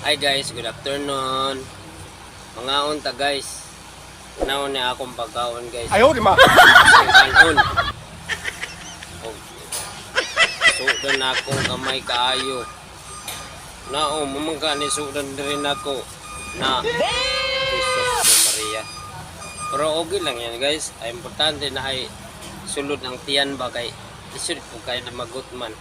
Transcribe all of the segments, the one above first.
Hi guys, good afternoon. Mga unta guys. Naon na akong pagkaon guys. Ayaw di ma. Kanon. Sudan akong kamay kaayo. Nao mamangka ni sudan din ako na Jesus Maria. Pero okay lang yan guys. Ay importante na ay sulod ng tiyan ba kay isud ko kay na magutman.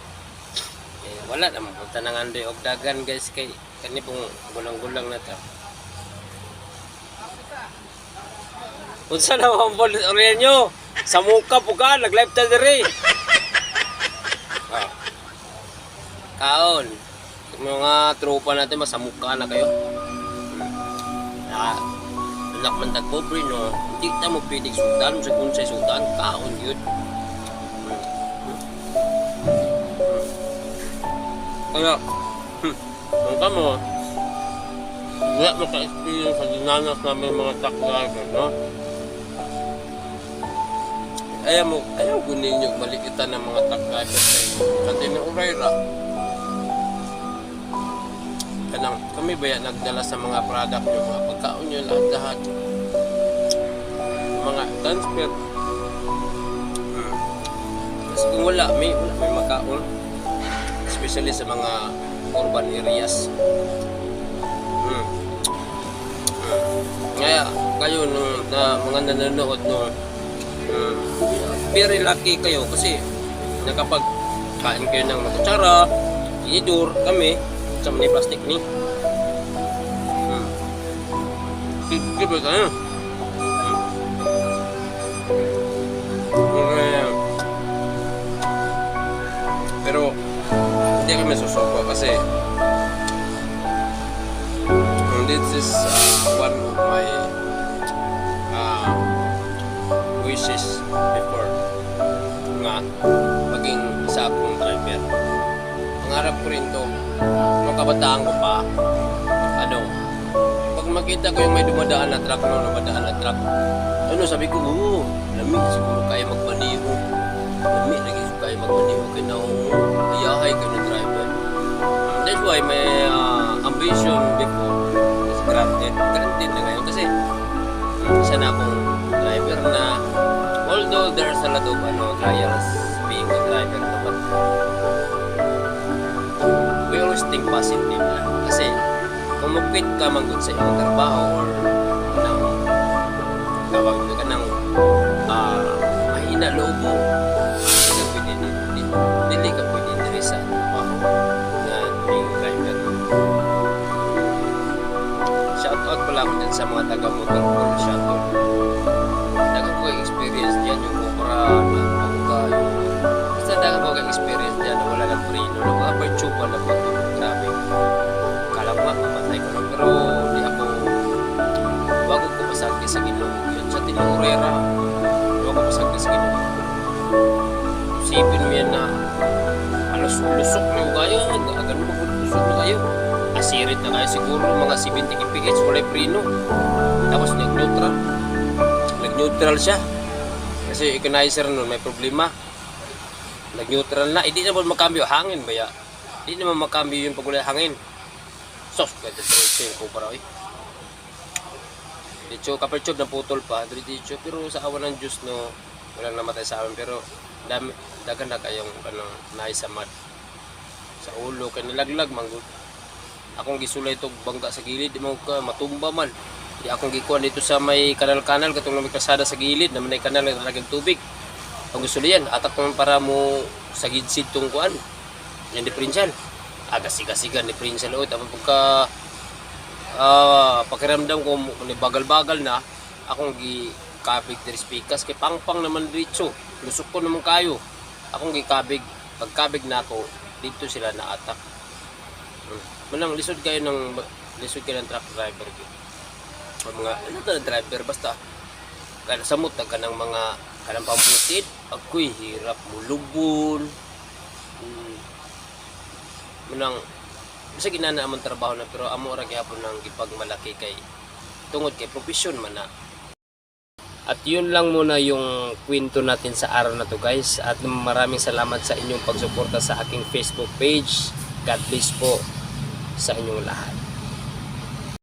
Wala naman punta ng andoy og dagan guys kay kani pong gulang-gulang na ta. Unsa na ang bol nyo? Sa muka po ka, nag-live ta diri. Kaon. Mga tropa natin masamuka na kayo. Anak man tagpobre no. Hindi ta mo pidig sultan sa kunsay sultan kaon yun. Kaya, mungka mo, wala maka-experience sa dinanas namin mga truck driver, no? Ayaw gunin nyo malikitan ng mga truck driver sa tinuurayra. Kanang, kami ba yan nagdala sa mga product nyo, mga pagkaon nyo, lahat. Mga transfer. Kasi kung wala may makaon. Especially sa mga urban areas. Kaya kayo na mga nanonood very lucky kayo kasi nakapagkain kayo ng kutsara, inidor kami sa mga plastic ni. Diba kayo? Pero hindi kami susuko kasi this is one of my wishes before nga maging isa akong driver. Pangarap ko rin to nung kabataan ko pa pag makita ko yung may dumadaan na truck sabi ko lamig siguro kaya magpaniho lagi kaya magpaniho ayahay ko ng driver. That's why my ambition before is granted na ngayon kasi isa na akong driver na although there's a lot of trials being a driver but we always think positive lang kasi kung mag-quit ka manggod sa iyong trabaho or tawag ka ng mahina loob mo hindi ka pwede diri sa trabaho na being driver. Shout out pala ako dyan sa mga taga-motor for shuttle. Dagan ko experience dyan yung Cobra, Magpangka, basta dagan ko experience dyan na wala ng preno, na mga virtual na po. Grabe. Kala ko nga, mamatay ko lang. Pero di ako, bago ko pasagdi sa Ginoo, yun sa Tinurera, bago ko pasagdi sa Ginoo. Isipin mo yan na lusok na kayo, agad mo lusok na kayo. Asirit na kayo siguro, mga 70 kph, walay preno. Tapos nag-neutral siya. Kasi equalizer nun, may problema. Nag-neutral na, hindi naman makambyo, hangin ba ya? Hindi naman makambyo yung pagulay hangin. Sos, kaya diretso yung kupara, Diretso, kapatid na putol pa, diretso. Pero sa awan ng Diyos, no, walang namatay sa amin. Pero dagan na kayong naisamad sa ulo kay nalaglag manggod. Akong gisulay tog bangga sa gilid di mo ka matumba man. Di akong gikuan dito sa may kanal-kanal katong may kasada sa gilid na may kanal na talagang tubig. Ang gusto yan atak naman para mo sa gidsid tong kuan. Yung differential. Agasiga-siga differential o tapos pagka pakiramdam ko ni bagal-bagal na akong gikabig diri speakers kay pangpang naman dito. Lusok ko naman kayo. Akong gikabig, pagkabig na ako, dito sila na-attack. Manang lisod kayo ng truck driver. Mga driver basta kada samot ka ng mga kanang pambutid, ako'y hirap mo lubon. Manang bisa ginana among trabaho na pero amo ra gyapon nang gipagmalaki kay tungod kay profesyon man na. At yun lang muna yung kwento natin sa araw na to guys. At maraming salamat sa inyong pagsuporta sa aking Facebook page. God bless po. sa inyong lahat.